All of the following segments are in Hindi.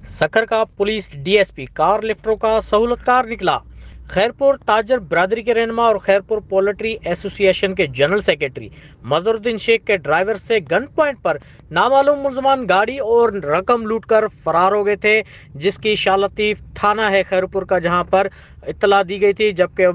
सखर का पुलिस डीएसपी कार लिफ्टरों का सहूलतकार निकला। खैरपुर ताजर बिरादरी के रहनुमा और खैरपुर पोल्ट्री एसोसिएशन के जनरल सेक्रेटरी मजहरुद्दीन शेख के ड्राइवर से गन पॉइंट पर नामालूम मुलजमान गाड़ी और रकम लूटकर फरार हो गए थे, जिसकी शालतीफ थाना है खैरपुर का, जहां पर इत्तला दी गई थी। जबकि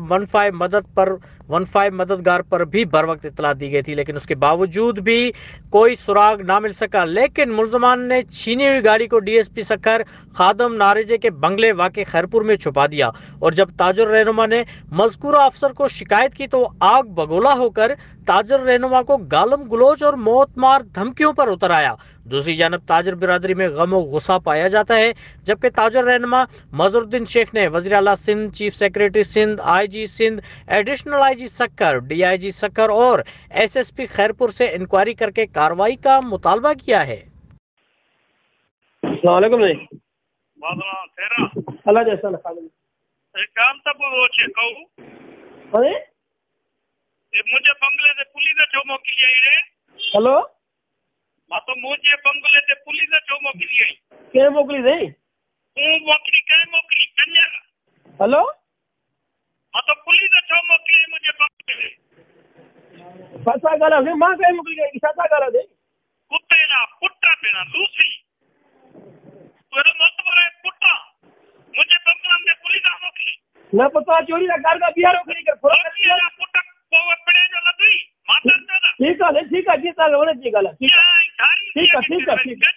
15 मददगार पर भी बर वक्त इत्तला दी गई थी, लेकिन उसके बावजूद भी कोई सुराग ना मिल सका। लेकिन मुलजमान ने छीनी हुई गाड़ी को डीएसपी सखर खादम नारेजे के बंगले वाक़े खैरपुर में छुपा दिया। और जब ताजुर रहनुमा ने मजकूरा अफसर को शिकायत की तो आग बगोला होकर ताजर रहनुमा को गालम गलोच और मौत मार धमकियों पर उतर आया। दूसरी जानब ताजर बिरादरी में गम और गुस्सा पाया जाता है, जबकि ताजर रहनुमा मजहरुद्दीन शेख ने वज़ीर आला Sindh, chief secretary Sindh, IG Sindh, additional IG Sukkur, DIG Sukkur और एसएसपी खैरपुर से इंक्वायरी करके कार्रवाई का मुतालबा किया है। अल्लाह जैसा काम तब वो छे कहू अरे मुझे बंगले से पुलिस छो मोकली आई रे। हेलो मां तो मुझे बंगले से पुलिस छो मोकली आई के मोकली दे तू मोकली के मोकली कन्या। हेलो मां तो पुलिस छो मोकली आई मुझे बंगले फसा गाला से मां के मोकली गई फसा गाला दे कुत्ते ना पुट्टा पेना दूसरी तेरे मत बरे पुट्टा मुझे बंगला में पुलिस आ मोकली ना पता चोरी का कार का बिहार खड़ी कर फोड़ ना पुट्टा वो पड़े जो लदी माता दादा ठीक है होने जी गाला ठीक है ठीक है